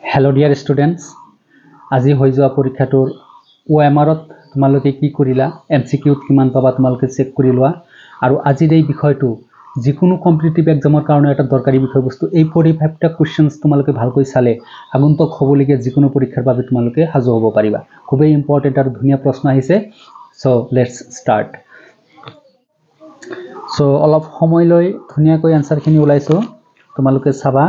Hello' dear students, আজি হৈ যোৱা পৰীক্ষাটোৰ OMRত তোমালোকে কি কৰিলা, MCQত কিমান পাবা তোমালোকে চেক কৰি লোৱা। আৰু আজিৰ এই বিষয়টো যিকোনো কম্পিটিটিভ এক্সামৰ কাৰণে এটা দৰকাৰী বিষয়বস্তু। এই 45টা কুৱেশ্যনছ তোমালোকে ভালকৈ চালে আগন্তুক হ'বলগীয়া যিকোনো পৰীক্ষাৰ বাবে তোমালোকে সাজু হ'ব পাৰিবা। খুবেই ইম্পৰ্টেণ্ট আৰু ধুনীয়া প্ৰশ্ন আহিছে। চ' লেটছ ষ্টাৰ্ট। চ' অলপ সময় লৈ ধুনীয়াকৈ এনসাৰখিনি ওলাইছোঁ, তোমালোকে চাবা।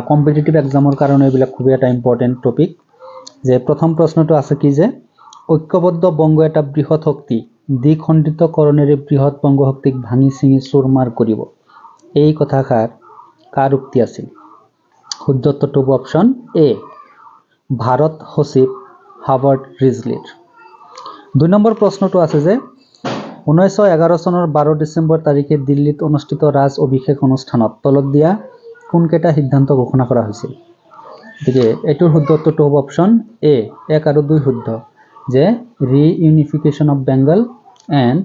কম্পিটিটিভ এক্সামৰ কাৰণে এইবিলাক খুবেই এটা ইম্পৰ্টেণ্ট টপিক। যে প্ৰথম প্ৰশ্নটো আছে কি যে ঐক্যবদ্ধ বংগ এটা বৃহৎ শক্তি দ্বিখণ্ডিতকৰণেৰে বৃহৎ বংগ শক্তিক ভাঙি চিঙি চুৰমাৰ কৰিব। এই কথাষাৰ কাৰ উক্তি আছিল? শুদ্ধ উত্তৰটো হ'ব অপশ্যন এ, ভাৰত সচিব হাৰ্বাৰ্ট ৰিজলিৰ। 2 নম্বৰ প্ৰশ্নটো আছে যে 1911 চনৰ 12 ডিচেম্বৰ তাৰিখে দিল্লীত অনুষ্ঠিত ৰাজ অভিষেক অনুষ্ঠানত তলত দিয়া কোনকেইটা সিদ্ধান্ত ঘোষণা কৰা হৈছিল? গতিকে এইটোৰ শুদ্ধ উত্তৰটো হ'ব অপশ্যন এ, 1 আৰু 2 শুদ্ধ, যে reunification of Bengal and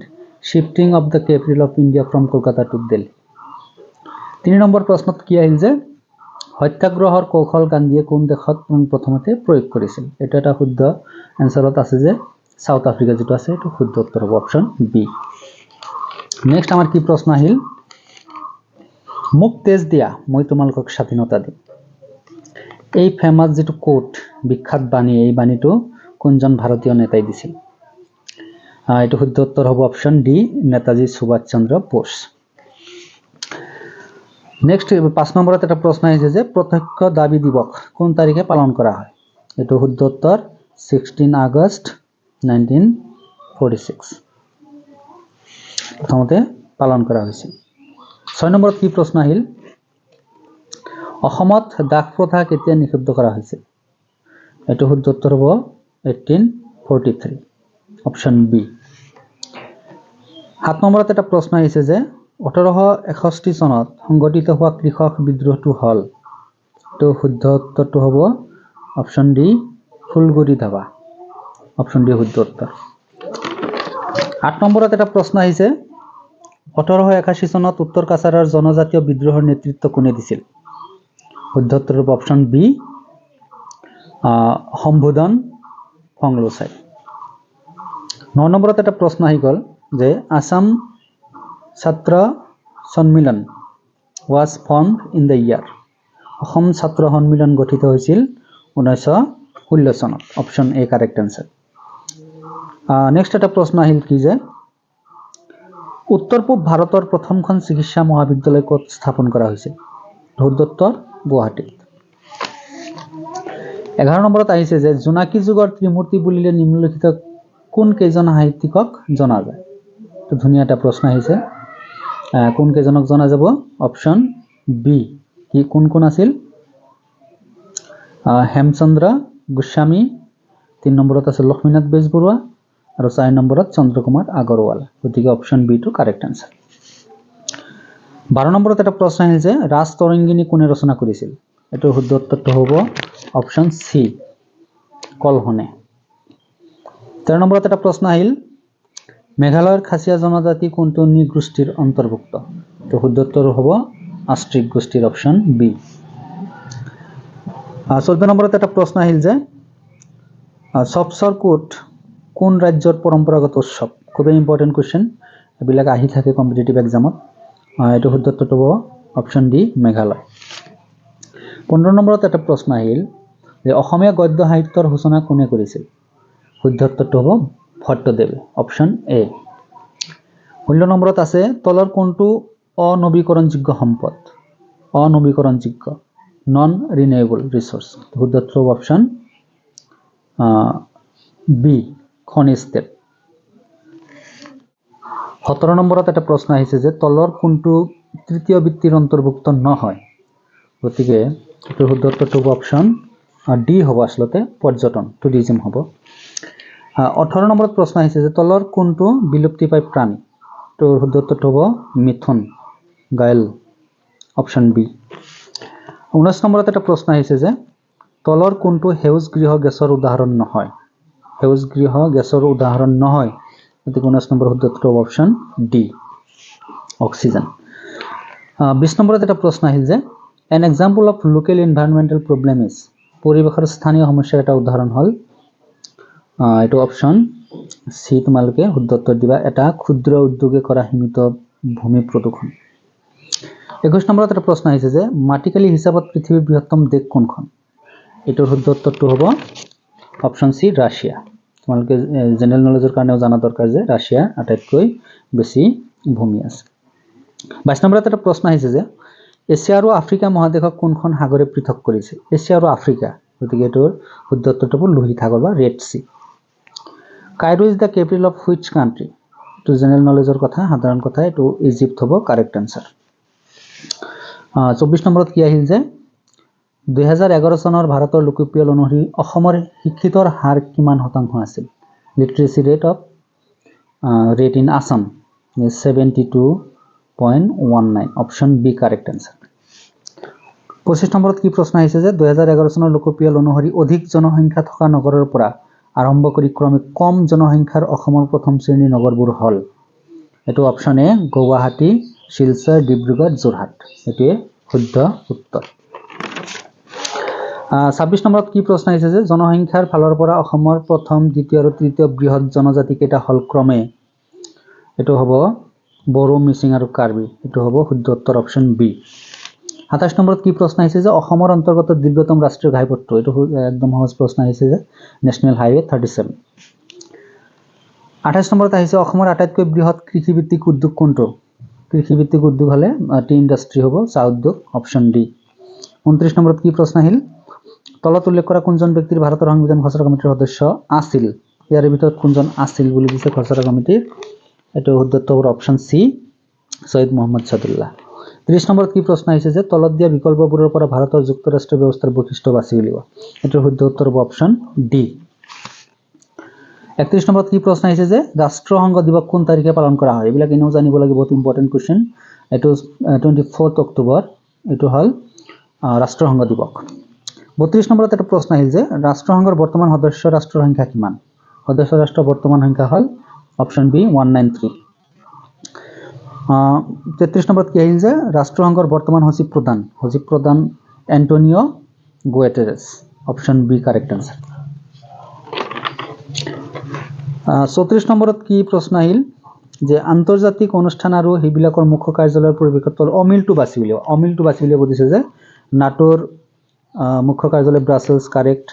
shifting of the capital of India from Kolkata to Delhi. 3 number প্ৰশ্নত কি আহিল যে সত্যাগ্ৰহৰ কৌশল গান্ধীয়ে কোন দেশত প্ৰথমতে প্ৰয়োগ কৰিছিল? এইটো এটা শুদ্ধ এনচাৰত আছে যে সাউথ আফ্ৰিকা যিটো আছে এইটো শুদ্ধ উত্তৰ হ'ব অপশ্যন বি। নেক্সট আমাৰ কি প্ৰশ্ন আহিল? মোক তেজ দিয়া, মই তোমালোকক স্বাধীনতা দিম। এই ফেমাছ যিটো কোট, বিখ্যাত বাণী, এই বাণীটো কোনজন ভাৰতীয় নেতাই দিছিল? এইটো শুদ্ধ উত্তৰ হ'ব অপশ্যন ডি, নেতাজী সুভাষ চন্দ্ৰ বোস। নেক্সট 5 নম্বৰত এটা প্ৰশ্ন আহিছে যে প্ৰত্যক্ষ দাবী দিৱস কোন তাৰিখে পালন কৰা হয়? এইটো শুদ্ধ উত্তৰ 16 আগষ্ট 1946 প্ৰথমতে পালন কৰা হৈছিল। 6 নম্বৰত কি প্ৰশ্ন আহিল? অসমত দাস প্ৰথা কেতিয়া নিষিদ্ধ কৰা হৈছিল? এইটো শুদ্ধ উত্তৰ হ'ব 1843 অপশ্যন বি। 7 নম্বৰত এটা প্ৰশ্ন আহিছে যে 1861 চনত সংগঠিত হোৱা কৃষক বিদ্ৰোহটো হ'ল? এইটো শুদ্ধ উত্তৰটো হ'ব option D, Phulguri Dhawa, option D শুদ্ধ উত্তৰ। 8 নম্বৰত এটা প্ৰশ্ন আহিছে 1881 চনত উত্তৰ কাছাৰৰ জনজাতীয় বিদ্ৰোহৰ নেতৃত্ব কোনে দিছিল? শুদ্ধ উত্তৰ হ'ব অপশ্যন বি, সম্বোধন ফংলোচাই। 9 নম্বৰত এটা প্ৰশ্ন আহি গ'ল যে আসাম ছাত্ৰ সন্মিলন was formed in the year? Assam ছাত্ৰ সন্মিলন গঠিত হৈছিল 1916 চনত, option A correct answer. Next এটা প্ৰশ্ন আহিল কি যে উত্তৰ পূব ভাৰতৰ প্ৰথমখন চিকিৎসা মহাবিদ্যালয় ক'ত স্থাপন কৰা হৈছিল? শুদ্ধ উত্তৰ গুৱাহাটীত। 11 নম্বৰত আহিছে যে জোনাকী যুগৰ ত্ৰিমূৰ্তি বুলিলে নিম্নলিখিত কোন কেইজন সাহিত্যিকক জনা যায়? তো ধুনীয়া এটা প্ৰশ্ন আহিছে। কোন কেইজনক জনা যাব? অপশ্যন বি, কি কোন কোন আছিল? হেমচন্দ্ৰ গোস্বামী, 3 নম্বৰত আছে লক্ষ্মীনাথ বেজবৰুৱা আৰু 4 নম্বৰত চন্দ্ৰকুমাৰ আগৰৱালা। গতিকে অপশ্যন বি টো কাৰেক্ট আনসাৰ। 12 নম্বৰত এটা প্ৰশ্ন আহিল যে ৰাজ তৰংগিনী কোনে ৰচনা কৰিছিল? এইটো শুদ্ধ উত্তৰটো হ'ব অপশ্যন সি, কলহনে। 13 নম্বৰত এটা প্ৰশ্ন আহিল মেঘালয়ৰ খাচীয়া জনজাতি কোনটো নৃগোষ্ঠীৰ অন্তৰ্ভুক্ত? তো শুদ্ধ উত্তৰ হ'ব আষ্ট্ৰিক গোষ্ঠীৰ, অপশ্যন বি। 14 নম্বৰত এটা প্ৰশ্ন আহিল যে সবচৰ কোট কোন ৰাজ্যৰ পৰম্পৰাগত উৎসৱ? খুবেই ইম্পৰ্টেণ্ট কুৱেশ্যন, এইবিলাক আহি থাকে কম্পিটিটিভ এক্সামত। এইটো শুদ্ধ উত্তৰটো হ'ব অপশ্যন ডি, মেঘালয়। 15 নম্বৰত এটা প্ৰশ্ন আহিল যে অসমীয়া গদ্য সাহিত্যৰ সূচনা কোনে কৰিছিল? শুদ্ধ উত্তৰটো হ'ব ভট্টদেৱে, অপশ্যন এ। 16 নম্বৰত আছে তলৰ কোনটো অনবীকৰণযোগ্য সম্পদ? অনবীকৰণযোগ্য, নন ৰিনিউৱেবল ৰিচোৰ্চ। শুদ্ধ উত্তৰ হ'ব অপশ্যন বি, খনিজ তেল। 17 নম্বৰত এটা প্ৰশ্ন আহিছে যে তলৰ কোনটো তৃতীয় বৃত্তিৰ অন্তৰ্ভুক্ত নহয়? গতিকে এইটো শুদ্ধ উত্তৰটো হ'ব অপশ্যন ডি হ'ব, আচলতে পৰ্যটন, টুৰিজিম হ'ব। 18 নম্বৰত প্ৰশ্ন আহিছে যে তলৰ কোনটো বিলুপ্তিপ্ৰায় প্ৰাণী? তো শুদ্ধ উত্তৰটো হ'ব মিথুন, গায়ল, অপশ্যন বি। 19 নম্বৰত এটা প্ৰশ্ন আহিছে যে তলৰ কোনটো সেউজ গৃহ গেছৰ উদাহৰণ নহয়? সেউজ গৃহ গেছৰ উদাহৰণ নহয়, গতিকে 19 নম্বৰ শুদ্ধ উত্তৰ হ'ব অপশ্যন ডি, অক্সিজেন। 20 নম্বৰত এটা প্ৰশ্ন আহিল যে an example of local environmental problem is? পৰিৱেশৰ স্থানীয় সমস্যাৰ এটা উদাহৰণ হ'ল এইটো অপশ্যন সি তোমালোকে শুদ্ধ উত্তৰ দিবা এটা ক্ষুদ্ৰ উদ্যোগে কৰা সীমিত ভূমি প্ৰদূষণ 21 নম্বৰত এটা প্ৰশ্ন আহিছে যে মাটিকালি হিচাপত পৃথিৱীৰ বৃহত্তম দেশ কোনখন এটোৰ শুদ্ধ উত্তৰটো হ'ব অপশ্যন সি ৰাছিয়া তোমালোকে জেনাৰেল নলেজৰ কাৰণেও জানা দৰকাৰ যে ৰাছিয়া আটাইতকৈ বেছি ভূমি আছে 22 নম্বৰত এটা প্ৰশ্ন আহিছে যে এছিয়া আৰু আফ্ৰিকা মহাদেশক কোনখন সাগৰে পৃথক কৰিছে এছিয়া আৰু আফ্ৰিকা গতিকে এটোৰ শুদ্ধ উত্তৰটো হ'ব লোহিত সাগৰ বা Red Sea Cairo is the capital of which country এটো জেনাৰেল নলেজৰ কথা সাধাৰণ কথা এটো ইজিপ্ট হ'ব কাৰেক্ট আনসাৰ 24 নম্বৰত কি আহিল যে 2011 চনৰ ভাৰতৰ লোকপিয়ল অনুসৰি অসমৰ শিক্ষিতৰ হাৰ কিমান শতাংশ আছিল literacy rate in Assam 72.19 option B correct answer 25 নম্বৰত কি প্ৰশ্ন আহিছে যে 2011 চনৰ লোকপিয়ল অনুসৰি অধিক জনসংখ্যা থকা নগৰৰ পৰা আৰম্ভ কৰি ক্ৰমে কম জনসংখ্যাৰ অসমৰ প্ৰথম শ্ৰেণীৰ নগৰবোৰ হল এটো অপশ্যন এ গুৱাহাটী শিলচৰ ডিব্ৰুগড় যোৰহাট এটোৱে শুদ্ধ উত্তৰ 26 নম্বৰত কি প্ৰশ্ন আহিছে যে জনসংখ্যাৰ ফালৰ পৰা অসমৰ প্ৰথম দ্বিতীয় আৰু তৃতীয় বৃহৎ জনজাতি কেইটা হল ক্ৰমে এটো হ'ব বড়ো মিচিং আৰু কাৰ্বি এটো হ'ব শুদ্ধ উত্তৰ অপশ্যন বি 27 নম্বৰত কি প্ৰশ্ন আহিছে যে অসমৰ অন্তৰ্গত দীৰ্ঘতম ৰাষ্ট্ৰীয় ঘাইপথটো এটো একদম সহজ প্ৰশ্ন আহিছে যে নেশনেল হাইৱে 37 28 নম্বৰত আহিছে অসমৰ আটাইতকৈ বৃহৎ কৃষিভিত্তিক উদ্যোগ কোনটো কৃষিভিত্তিক উদ্যোগ হলে টি ইন্ডাষ্ট্ৰি হ'ব চাহ উদ্যোগ অপশ্যন ডি 29 নম্বৰত কি প্ৰশ্ন আহিল তলত উল্লেখ কৰা কোনজন ব্যক্তিৰ ভাৰতৰ সংবিধান খচৰা কমিটিৰ সদস্য আছিল ইয়াৰ ভিতৰত কোনজন আছিল বুলি দিছে খচৰা কমিটিৰ এটো শুদ্ধ উত্তৰ অপশ্যন সি সৈয়দ মোহাম্মদ সাদুল্লাহ 30 নম্বৰত কি প্ৰশ্ন আহিছে যে তলত দিয়া বিকল্পবোৰৰ পৰা ভাৰতৰ যুক্তৰাষ্ট্ৰীয় ব্যৱস্থাৰ বৈশিষ্ট্য বাছি উলিওৱা এটোৰ শুদ্ধ উত্তৰ হ'ব অপশ্যন ডি 31 নম্বৰত কি প্ৰশ্ন আহিছে যে ৰাষ্ট্ৰসংঘ দিৱস কোন তাৰিখে পালন কৰা হয় এইবিলাক এনেও জানিব লাগিব বহুত ইম্পৰ্টেন্ট কোৱেশ্চন এটো 24 অক্টোবৰ এটো হল ৰাষ্ট্ৰসংঘ দিৱস 32 নম্বৰত এটা প্ৰশ্ন আহিল যে ৰাষ্ট্ৰসংঘৰ বৰ্তমান সদস্য ৰাষ্ট্ৰৰ সংখ্যা কিমান সদস্য ৰাষ্ট্ৰৰ বৰ্তমান সংখ্যা হল অপশ্যন বি 193 33 নম্বৰত কি আহিল যে ৰাষ্ট্ৰসংঘৰ বৰ্তমান সচিব প্ৰধান Antonio Guterres option B correct answer 34 নম্বৰত কি প্ৰশ্ন আহিল যে আন্তৰ্জাতিক অনুষ্ঠান আৰু হিবিলাকৰ মুখ্য কাৰ্যালয়ৰ পৰিৱেশত অমিলটো বাছি উলিয়াব দিছে যে নাটোৰ মুখ্য কাৰ্যালয় Brussels correct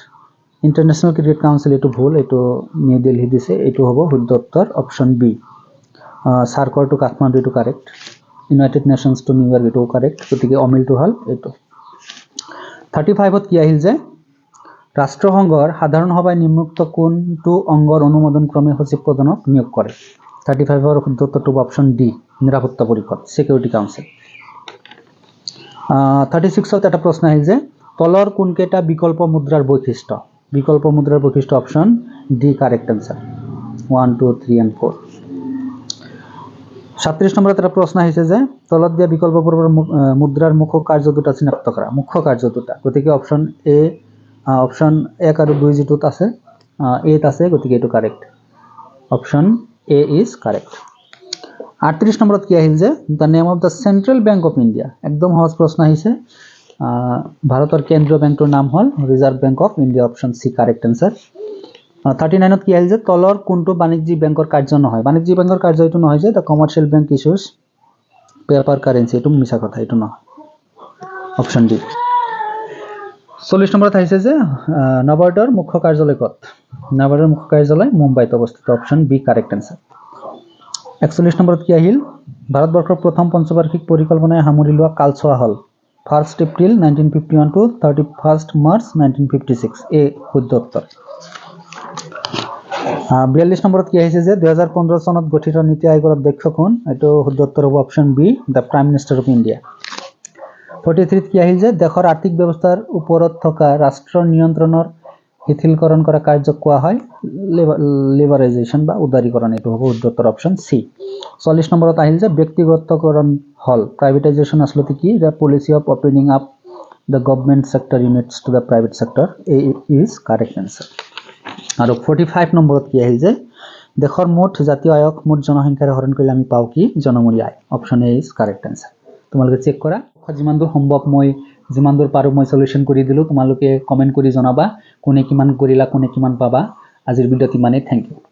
international cricket council এটো ভুল এটো নিউ দিল্লী দিছে এটো হ'ব শুদ্ধ উত্তৰ অপশ্যন বি সাৰ্কৰ টু কাঠমাণ্ডু এটো correct United Nations to New York এটো কাৰেক্ট গতিকে অমিলটো হল এটো 35ত কি আহিল যে ৰাষ্ট্ৰসংঘৰ সাধাৰণ সভাই নিম্নোক্ত কোনটো অংগৰ অনুমোদন ক্ৰমে সচিব প্ৰধানক নিয়োগ কৰে 35ৰ শুদ্ধ উত্তৰটো অপশ্যন ডি নিৰাপত্তা পৰিষদ সিকিউৰিটি কাউন্সিল 36ত এটা প্ৰশ্ন আহিল যে তলৰ কোনকেইটা বিকল্প মুদ্ৰাৰ বৈশিষ্ট্য option D correct answer 1 2 3 and 4 37 নম্বৰত এটা প্ৰশ্ন আহিছে যে তলত দিয়া বিকল্পবোৰৰ মুদ্ৰাৰ মুখ্য কাৰ্য দুটা চিনাক্ত কৰা মুখ্য কাৰ্য দুটা গতিকে অপশ্যন এ অপশ্যন 1 আৰু 2 যেটোত আছে এত আছে গতিকে এটো correct option A is correct 38 নম্বৰত কি আহিল যে the name of the central bank of India একদম সহজ প্ৰশ্ন আহিছে ভাৰতৰ কেন্দ্ৰীয় বেংকটোৰ নাম হল reserve bank of India option C correct answer 39ত কি আহিল যে তলৰ কোনটো বাণিজ্যিক বেংকৰ কাৰ্য নহয় বাণিজ্যিক বেংকৰ কাৰ্য এটো নহয় যে the commercial bank issues paper currency এটো মিছা কথা এটো নহয় অপশ্যন ডি 40 নম্বৰত আহিছে যে নবাৰ্ডৰ মুখ্য কাৰ্যালয় ক'ত নবাৰ্ডৰ মুখ্য কাৰ্যালয় মুম্বাইত অৱস্থিত অপশ্যন বি কাৰেক্ট আনসাৰ 41 নম্বৰত কি আহিল ভাৰতবৰ্ষৰ প্ৰথম পঞ্চবাৰ্ষিক পৰিকল্পনাই সামৰি লোৱা কালছোৱা হল 1 এপ্ৰিল 1951 to 31 মাৰ্চ 1956 এ শুদ্ধ উত্তৰ 42 নম্বৰত কি আহিছে যে 2015 চনত গঠিত নীতি আয়োগৰ অধ্যক্ষ কোন এটো শুদ্ধ উত্তৰ হ'ব option B the prime minister of India 43ত কি আহিল যে দেশৰ আৰ্থিক ব্যৱস্থাৰ ওপৰত থকা ৰাষ্ট্ৰৰ নিয়ন্ত্ৰণৰ শিথিলকৰণ কৰা কাৰ্যক কোৱা হয় লিবাৰাইজেশ্যন বা উদাৰীকৰণ এটো হ'ব শুদ্ধ উত্তৰ অপশ্যন সি 40 নম্বৰত আহিল যে ব্যক্তিগতকৰণ হল প্ৰাইভেটাইজেশ্যন আসলতে কি the policy of opening up the government sector units to the private sector A is correct answer আৰু 45 নম্বৰত কি আহিল যে দেশৰ মুঠ জাতীয় আয়ক মুঠ জনসংখ্যাৰে হৰণ কৰিলে আমি পাও কি জনমূৰি আয় option A is correct answer তোমালোকে চেক কৰা যিমান দূৰ সম্ভৱ মই যিমান দূৰ পাৰোঁ মই সলিউশন কৰি দিলোঁ তোমালোকে কমেন্ট কৰি জনাবা কোনে কিমান কৰিলা কোনে কিমান পাবা আজিৰ ভিডিঅ'ত ইমানেই থ্যাংক ইউ